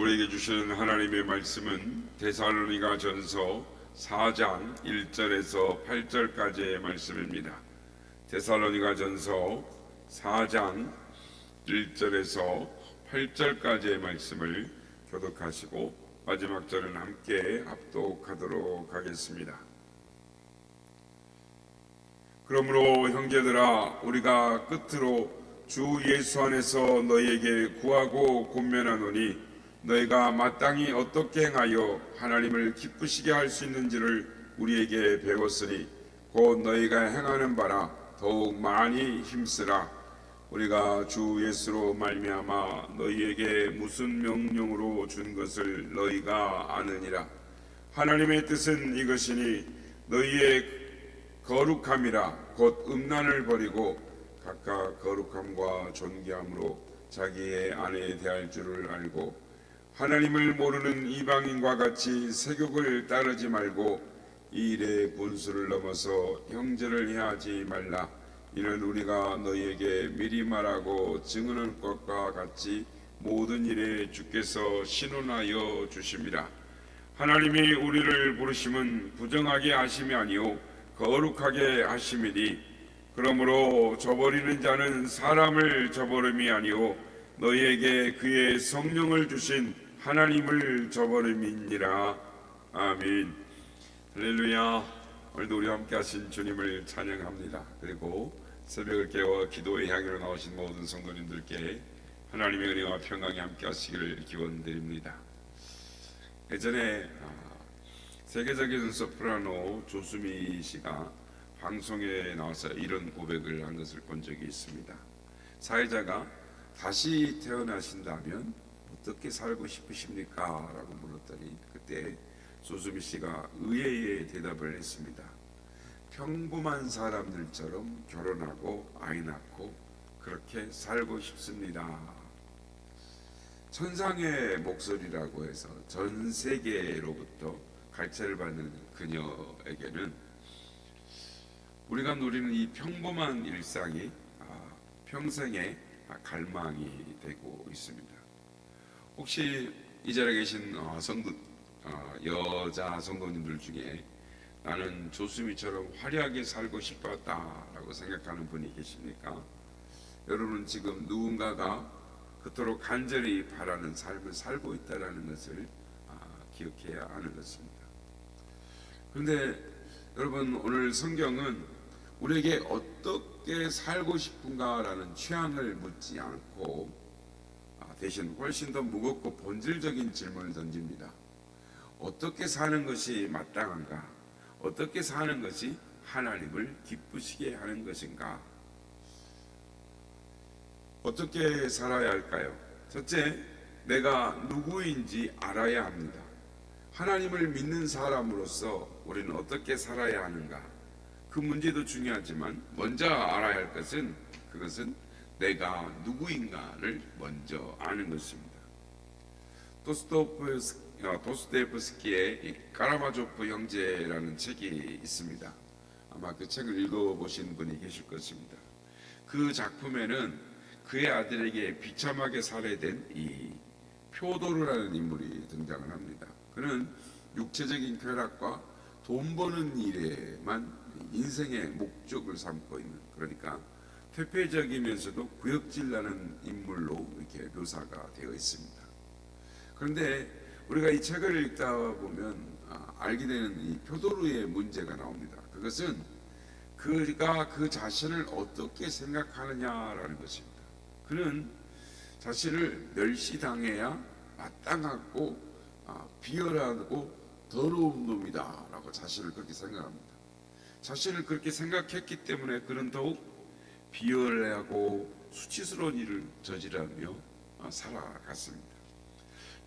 우리에게 주시는 하나님의 말씀은 데살로니가 전서 4장 1절에서 8절까지의 말씀입니다. 데살로니가 전서 4장 1절에서 8절까지의 말씀을 교독하시고 마지막 절은 함께 합독하도록 하겠습니다. 그러므로 형제들아, 우리가 끝으로 주 예수 안에서 너희에게 구하고 권면하노니 너희가 마땅히 어떻게 행하여 하나님을 기쁘시게 할 수 있는지를 우리에게 배웠으니 곧 너희가 행하는 바라 더욱 많이 힘쓰라. 우리가 주 예수로 말미암아 너희에게 무슨 명령으로 준 것을 너희가 아느니라. 하나님의 뜻은 이것이니 너희의 거룩함이라 곧 음란을 버리고 각각 거룩함과 존귀함으로 자기의 아내에 대할 줄을 알고 하나님을 모르는 이방인과 같이 세욕을 따르지 말고 이 일의 분수를 넘어서 형제를 해하지 말라. 이는 우리가 너희에게 미리 말하고 증언할 것과 같이 모든 일에 주께서 신원하여 주심이라. 하나님이 우리를 부르심은 부정하게 하심이 아니요 거룩하게 하심이니 그러므로 저버리는 자는 사람을 저버림이 아니요 너희에게 그의 성령을 주신 하나님을 저버림이니라. 아멘. 할렐루야. 오늘도 우리와 함께 하신 주님을 찬양합니다. 그리고 새벽을 깨워 기도의 향기로 나오신 모든 성도님들께 하나님의 은혜와 평강이 함께 하시기를 기원드립니다. 예전에 세계적인 소프라노 조수미 씨가 방송에 나와서 이런 고백을 한 것을 본 적이 있습니다. 사회자가 다시 태어나신다면 어떻게 살고 싶으십니까? 라고 물었더니 그때 조수미 씨가 의외의 대답을 했습니다. 평범한 사람들처럼 결혼하고 아이 낳고 그렇게 살고 싶습니다. 천상의 목소리라고 해서 전 세계로부터 갈채를 받는 그녀에게는 우리가 누리는 이 평범한 일상이 평생의 갈망이 되고 있습니다. 혹시 이 자리에 계신 여자 성도님들 중에 나는 조수미처럼 화려하게 살고 싶었다라고 생각하는 분이 계십니까? 여러분은 지금 누군가가 그토록 간절히 바라는 삶을 살고 있다는 것을 기억해야 하는 것입니다. 그런데 여러분, 오늘 성경은 우리에게 어떻게 살고 싶은가라는 취향을 묻지 않고 대신 훨씬 더 무겁고 본질적인 질문을 던집니다. 어떻게 사는 것이 마땅한가? 어떻게 사는 것이 하나님을 기쁘시게 하는 것인가? 어떻게 살아야 할까요? 첫째, 내가 누구인지 알아야 합니다. 하나님을 믿는 사람으로서 우리는 어떻게 살아야 하는가? 그 문제도 중요하지만 먼저 알아야 할 것은 그것은 내가 누구인가를 먼저 아는 것입니다. 도스토옙스키의 카라마조프 형제라는 책이 있습니다. 아마 그 책을 읽어보신 분이 계실 것입니다. 그 작품에는 그의 아들에게 비참하게 살해된 이 표도르라는 인물이 등장을 합니다. 그는 육체적인 쾌락과 돈 버는 일에만 인생의 목적을 삼고 있는, 그러니까 퇴폐적이면서도 구역질나는 인물로 이렇게 묘사가 되어 있습니다. 그런데 우리가 이 책을 읽다 보면 알게 되는 이 표도르의 문제가 나옵니다. 그것은 그가 그 자신을 어떻게 생각하느냐라는 것입니다. 그는 자신을 멸시당해야 마땅하고 비열하고 더러운 놈이다 라고 자신을 그렇게 생각합니다. 자신을 그렇게 생각했기 때문에 그는 더욱 비열하고 수치스러운 일을 저지르며 살아갔습니다.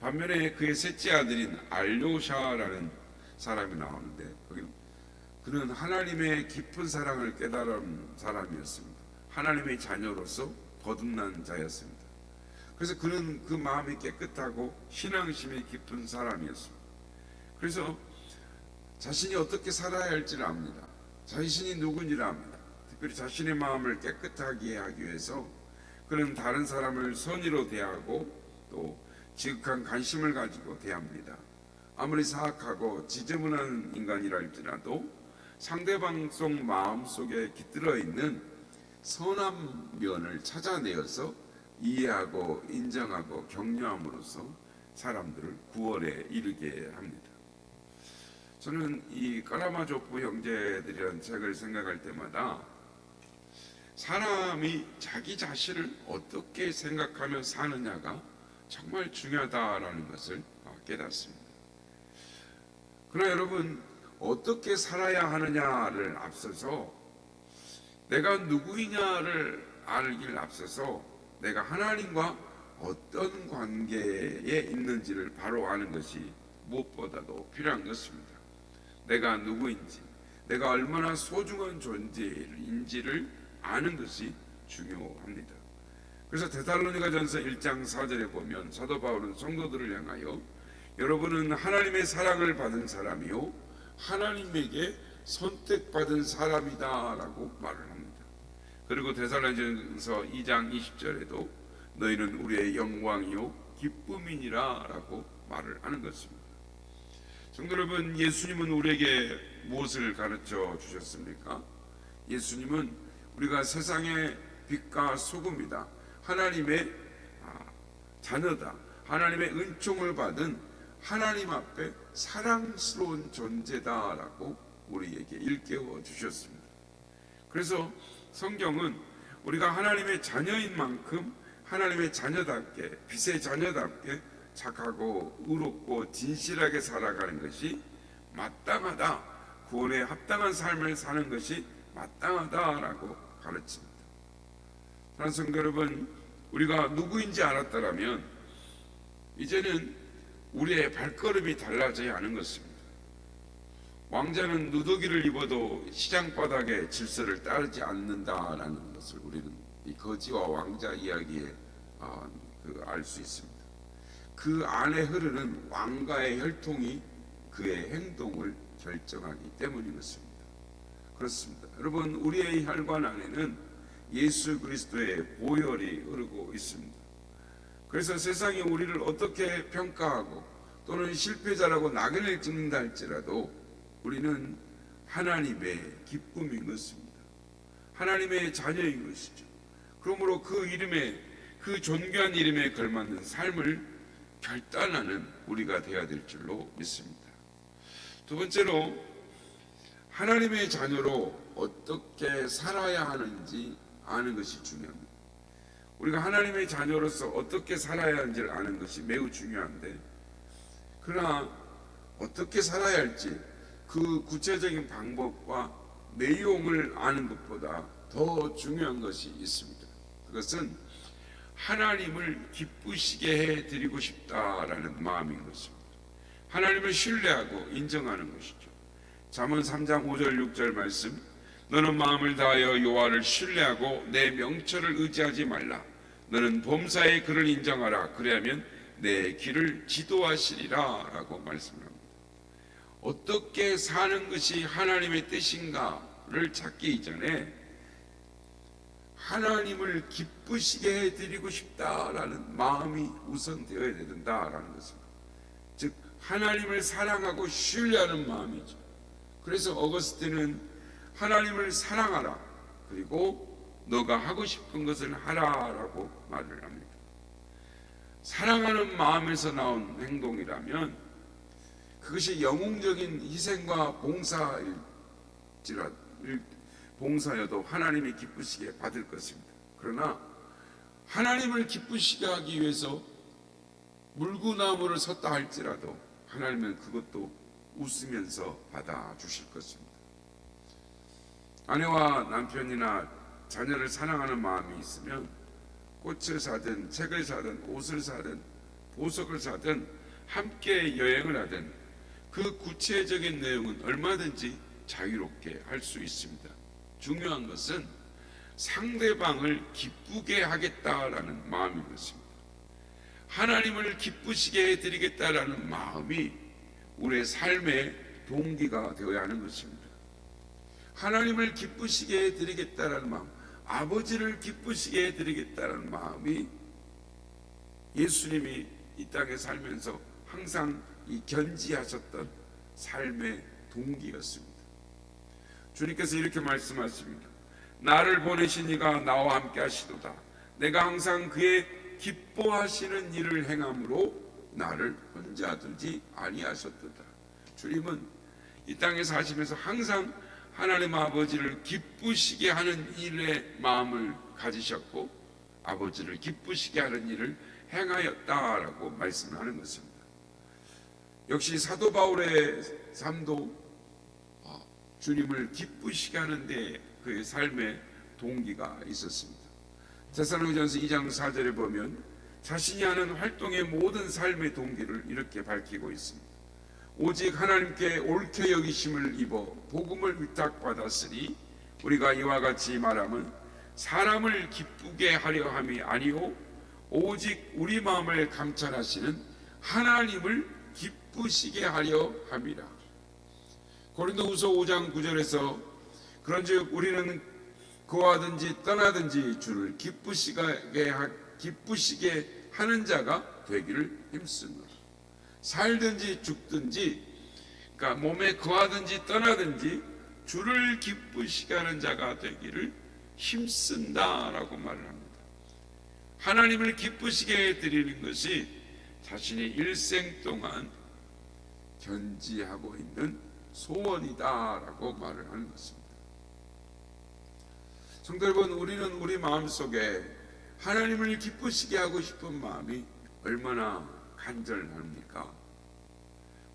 반면에 그의 셋째 아들인 알료샤라는 사람이 나오는데 그는 하나님의 깊은 사랑을 깨달은 사람이었습니다. 하나님의 자녀로서 거듭난 자였습니다. 그래서 그는 그 마음이 깨끗하고 신앙심이 깊은 사람이었습니다. 그래서 자신이 어떻게 살아야 할지를 압니다. 자신이 누군지를 압니다. 특별히 자신의 마음을 깨끗하게 하기 위해서 그는 다른 사람을 선의로 대하고 또 지극한 관심을 가지고 대합니다. 아무리 사악하고 지저분한 인간이라 할지라도 상대방 속 마음속에 깃들어 있는 선한 면을 찾아내어서 이해하고 인정하고 격려함으로써 사람들을 구원에 이르게 합니다. 저는 이 까라마조프 형제들이라는 책을 생각할 때마다 사람이 자기 자신을 어떻게 생각하며 사느냐가 정말 중요하다라는 것을 깨닫습니다. 그러나 여러분, 어떻게 살아야 하느냐를 앞서서 내가 누구이냐를 알길 앞서서 내가 하나님과 어떤 관계에 있는지를 바로 아는 것이 무엇보다도 필요한 것입니다. 내가 누구인지, 내가 얼마나 소중한 존재인지를 아는 것이 중요합니다. 그래서 데살로니가전서 1장 4절에 보면 사도 바울은 성도들을 향하여 여러분은 하나님의 사랑을 받은 사람이요 하나님에게 선택받은 사람이다 라고 말을 합니다. 그리고 데살로니가전서 2장 20절에도 너희는 우리의 영광이요 기쁨이니라 라고 말을 하는 것입니다. 성도 여러분, 예수님은 우리에게 무엇을 가르쳐 주셨습니까? 예수님은 우리가 세상의 빛과 소금이다, 하나님의 자녀다, 하나님의 은총을 받은 하나님 앞에 사랑스러운 존재다라고 우리에게 일깨워 주셨습니다. 그래서 성경은 우리가 하나님의 자녀인 만큼 하나님의 자녀답게, 빛의 자녀답게 착하고 의롭고 진실하게 살아가는 것이 마땅하다, 구원에 합당한 삶을 사는 것이 마땅하다라고 가르칩니다. 사랑하는 성도 여러분, 우리가 누구인지 알았다면 이제는 우리의 발걸음이 달라져야 하는 것입니다. 왕자는 누더기를 입어도 시장 바닥의 질서를 따르지 않는다라는 것을 우리는 이 거지와 왕자 이야기에 알 수 있습니다. 그 안에 흐르는 왕가의 혈통이 그의 행동을 결정하기 때문인 것입니다. 그렇습니다. 여러분, 우리의 혈관 안에는 예수 그리스도의 보혈이 흐르고 있습니다. 그래서 세상이 우리를 어떻게 평가하고 또는 실패자라고 낙인을 찍는다 할지라도 우리는 하나님의 기쁨인 것입니다. 하나님의 자녀인 것이죠. 그러므로 그 이름에, 그 존귀한 이름에 걸맞는 삶을 결단하는 우리가 되어야 될 줄로 믿습니다. 두 번째로, 하나님의 자녀로 어떻게 살아야 하는지 아는 것이 중요합니다. 우리가 하나님의 자녀로서 어떻게 살아야 하는지를 아는 것이 매우 중요한데, 그러나 어떻게 살아야 할지 그 구체적인 방법과 내용을 아는 것보다 더 중요한 것이 있습니다. 그것은 하나님을 기쁘시게 해드리고 싶다라는 마음인 것입니다. 하나님을 신뢰하고 인정하는 것이죠. 잠언 3장 5절 6절 말씀, 너는 마음을 다하여 여호와를 신뢰하고 내 명철을 의지하지 말라. 너는 범사에 그를 인정하라. 그리하면 내 길을 지도하시리라 라고 말씀합니다. 어떻게 사는 것이 하나님의 뜻인가를 찾기 이전에 하나님을 기쁘시게 해드리고 싶다라는 마음이 우선 되어야 된다라는 것입니다. 즉 하나님을 사랑하고 신뢰하는 마음이죠. 그래서 어거스틴은 하나님을 사랑하라, 그리고 너가 하고 싶은 것을 하라라고 말을 합니다. 사랑하는 마음에서 나온 행동이라면 그것이 영웅적인 희생과 봉사여도 하나님이 기쁘시게 받을 것입니다. 그러나 하나님을 기쁘시게 하기 위해서 물구나무를 섰다 할지라도 하나님은 그것도 웃으면서 받아주실 것입니다. 아내와 남편이나 자녀를 사랑하는 마음이 있으면 꽃을 사든 책을 사든 옷을 사든 보석을 사든 함께 여행을 하든 그 구체적인 내용은 얼마든지 자유롭게 할 수 있습니다. 중요한 것은 상대방을 기쁘게 하겠다라는 마음인 것입니다. 하나님을 기쁘시게 해드리겠다라는 마음이 우리의 삶의 동기가 되어야 하는 것입니다. 하나님을 기쁘시게 해드리겠다라는 마음, 아버지를 기쁘시게 해드리겠다라는 마음이 예수님이 이 땅에 살면서 항상 이 견지하셨던 삶의 동기였습니다. 주님께서 이렇게 말씀하십니다. 나를 보내신 이가 나와 함께 하시도다. 내가 항상 그의 기뻐하시는 일을 행함으로 나를 혼자 두지 아니하셨도다. 주님은 이 땅에 사시면서 항상 하나님 아버지를 기쁘시게 하는 일에 마음을 가지셨고 아버지를 기쁘시게 하는 일을 행하였다라고 말씀하는 것입니다. 역시 사도 바울의 삶도 주님을 기쁘시게 하는데 그의 삶의 동기가 있었습니다. 데살로니가전서 2장 4절에 보면 자신이 하는 활동의 모든 삶의 동기를 이렇게 밝히고 있습니다. 오직 하나님께 옳게 여기심을 입어 복음을 위탁받았으니 우리가 이와 같이 말함은 사람을 기쁘게 하려 함이 아니요 오직 우리 마음을 감찰하시는 하나님을 기쁘시게 하려 함이라. 고린도후서 5장 9절에서 그런즉 우리는 거하든지 떠나든지 주를 기쁘시게 하는 자가 되기를 힘쓰노라. 살든지 죽든지, 그러니까 몸에 거하든지 떠나든지 주를 기쁘시게 하는 자가 되기를 힘쓴다라고 말을 합니다. 하나님을 기쁘시게 해드리는 것이 자신의 일생 동안 견지하고 있는 소원이다라고 말을 하는 것입니다. 성도 여러분, 우리는 우리 마음속에 하나님을 기쁘시게 하고 싶은 마음이 얼마나 간절합니까?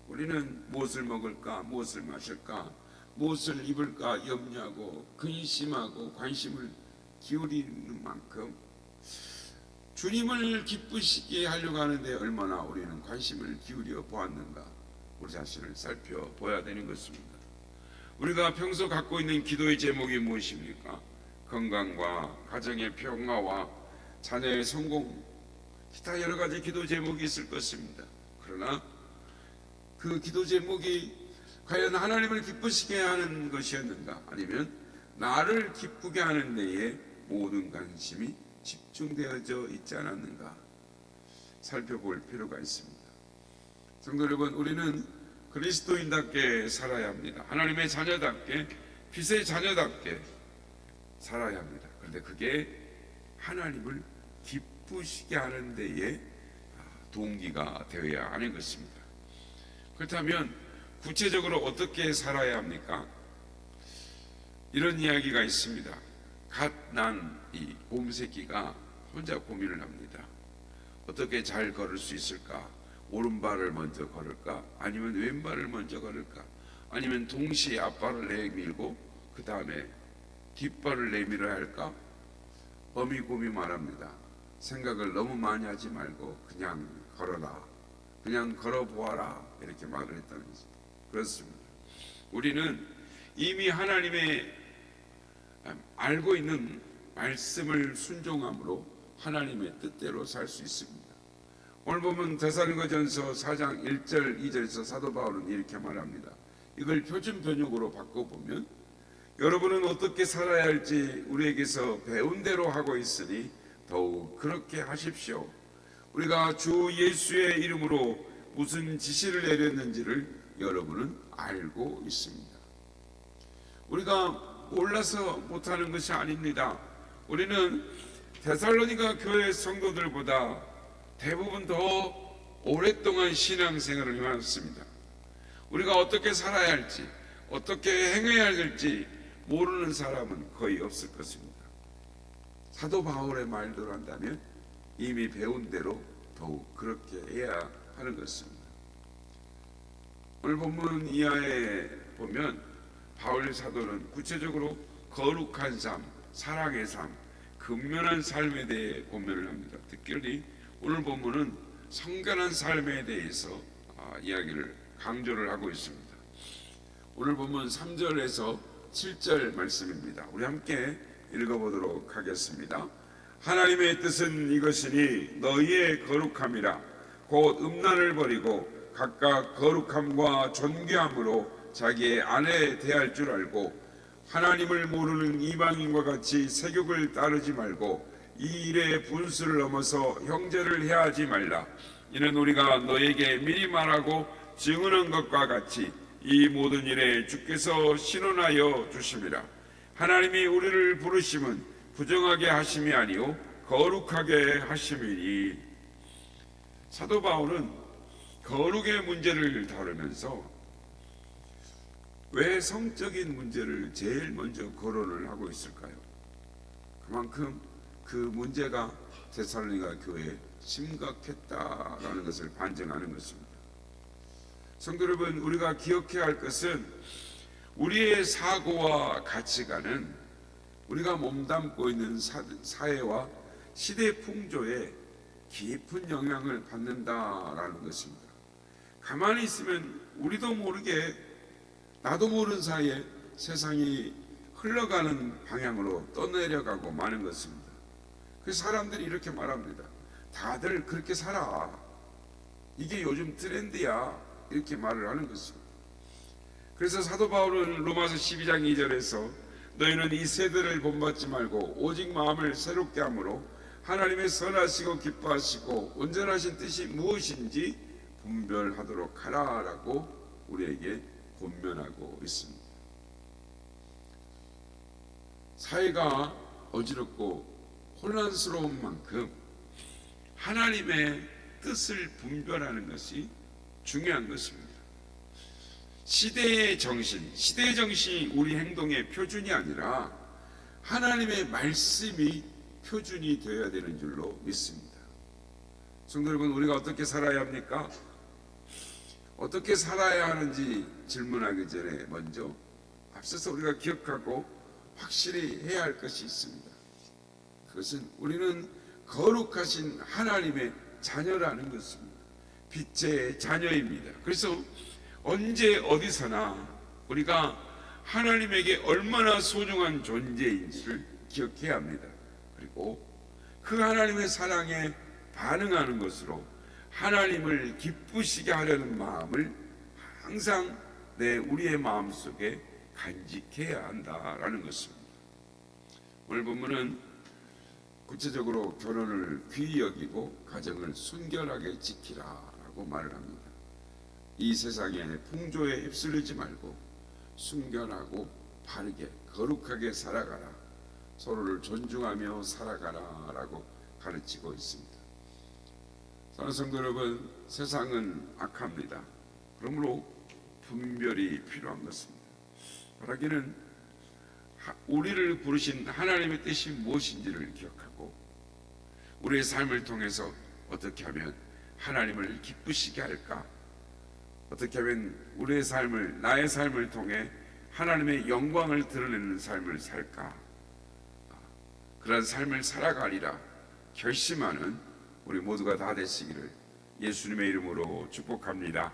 우리는 무엇을 먹을까, 무엇을 마실까, 무엇을 입을까 염려하고 근심하고 관심을 기울이는 만큼 주님을 기쁘시게 하려고 하는데 얼마나 우리는 관심을 기울여 보았는가, 우리 자신을 살펴봐야 되는 것입니다. 우리가 평소 갖고 있는 기도의 제목이 무엇입니까? 건강과 가정의 평화와 자녀의 성공, 기타 여러 가지 기도 제목이 있을 것입니다. 그러나 그 기도 제목이 과연 하나님을 기쁘시게 하는 것이었는가, 아니면 나를 기쁘게 하는 데에 모든 관심이 집중되어져 있지 않았는가 살펴볼 필요가 있습니다. 성도 여러분, 우리는 그리스도인답게 살아야 합니다. 하나님의 자녀답게, 빛의 자녀답게 살아야 합니다. 그런데 그게 하나님을 기쁘시게 하는 데에 동기가 되어야 하는 것입니다. 그렇다면 구체적으로 어떻게 살아야 합니까? 이런 이야기가 있습니다. 갓 난 이 곰새끼가 혼자 고민을 합니다. 어떻게 잘 걸을 수 있을까? 오른발을 먼저 걸을까? 아니면 왼발을 먼저 걸을까? 아니면 동시에 앞발을 내밀고 그 다음에 뒷발을 내밀어야 할까? 어미곰이 말합니다. 생각을 너무 많이 하지 말고 그냥 걸어라, 그냥 걸어보아라, 이렇게 말을 했다는 것입니다. 그렇습니다. 우리는 이미 하나님의 알고 있는 말씀을 순종함으로 하나님의 뜻대로 살 수 있습니다. 오늘 보면 데살로니가전서 4장 1절 2절에서 사도 바울은 이렇게 말합니다. 이걸 표준 번역으로 바꿔보면 여러분은 어떻게 살아야 할지 우리에게서 배운 대로 하고 있으니 더욱 그렇게 하십시오. 우리가 주 예수의 이름으로 무슨 지시를 내렸는지를 여러분은 알고 있습니다. 우리가 몰라서 못하는 것이 아닙니다. 우리는 데살로니가 교회 성도들보다 대부분 더 오랫동안 신앙생활을 해왔습니다. 우리가 어떻게 살아야 할지, 어떻게 행해야 할지 모르는 사람은 거의 없을 것입니다. 사도 바울의 말대로 한다면 이미 배운 대로 더욱 그렇게 해야 하는 것입니다. 오늘 본문 이하에 보면 바울 사도는 구체적으로 거룩한 삶, 사랑의 삶, 근면한 삶에 대해 고민을 합니다. 특별히 오늘 본문은 성결한 삶에 대해서 이야기를 강조를 하고 있습니다. 오늘 본문 3절에서 7절 말씀입니다. 우리 함께 읽어보도록 하겠습니다. 하나님의 뜻은 이것이니 너희의 거룩함이라 곧 음란을 버리고 각각 거룩함과 존귀함으로 자기의 아내 대할 줄 알고 하나님을 모르는 이방인과 같이 세욕을 따르지 말고 이 일의 분수를 넘어서 형제를 해하지 말라. 이는 우리가 너에게 미리 말하고 증언한 것과 같이 이 모든 일에 주께서 신원하여 주심이라. 하나님이 우리를 부르심은 부정하게 하심이 아니요 거룩하게 하심이니. 사도 바울은 거룩의 문제를 다루면서 왜 성적인 문제를 제일 먼저 거론을 하고 있을까요? 그만큼 그 문제가 데살로니가 교회에 심각했다라는 것을 반증하는 것입니다. 성도 여러분, 우리가 기억해야 할 것은 우리의 사고와 가치관은 우리가 몸담고 있는 사회와 시대 풍조에 깊은 영향을 받는다라는 것입니다. 가만히 있으면 우리도 모르게 나도 모르는 사이에 세상이 흘러가는 방향으로 떠내려가고 마는 것입니다. 그래서 사람들이 이렇게 말합니다. 다들 그렇게 살아. 이게 요즘 트렌드야. 이렇게 말을 하는 것입니다. 그래서 사도 바울은 로마서 12장 2절에서 너희는 이 세대를 본받지 말고 오직 마음을 새롭게 함으로 하나님의 선하시고 기뻐하시고 온전하신 뜻이 무엇인지 분별하도록 하라라고 우리에게 권면하고 있습니다. 사회가 어지럽고 혼란스러운 만큼 하나님의 뜻을 분별하는 것이 중요한 것입니다. 시대의 정신이 우리 행동의 표준이 아니라 하나님의 말씀이 표준이 되어야 되는 줄로 믿습니다. 성도 여러분, 우리가 어떻게 살아야 합니까? 어떻게 살아야 하는지 질문하기 전에 먼저 앞서서 우리가 기억하고 확실히 해야 할 것이 있습니다. 그것은 우리는 거룩하신 하나님의 자녀라는 것입니다. 빛의 자녀입니다. 그래서 언제 어디서나 우리가 하나님에게 얼마나 소중한 존재인지를 기억해야 합니다. 그리고 그 하나님의 사랑에 반응하는 것으로 하나님을 기쁘시게 하려는 마음을 항상 우리의 마음속에 간직해야 한다라는 것입니다. 오늘 본문은 구체적으로 결혼을 귀히 여기고 가정을 순결하게 지키라라고 말을 합니다. 이 세상의 풍조에 휩쓸리지 말고 순결하고 바르게 거룩하게 살아가라, 서로를 존중하며 살아가라라고 가르치고 있습니다. 사랑하는 성도 여러분, 세상은 악합니다. 그러므로 분별이 필요한 것입니다. 바라기는 우리를 부르신 하나님의 뜻이 무엇인지를 기억하고 우리의 삶을 통해서 어떻게 하면 하나님을 기쁘시게 할까, 어떻게 하면 우리의 삶을, 나의 삶을 통해 하나님의 영광을 드러내는 삶을 살까, 그런 삶을 살아가리라 결심하는 우리 모두가 다 되시기를 예수님의 이름으로 축복합니다.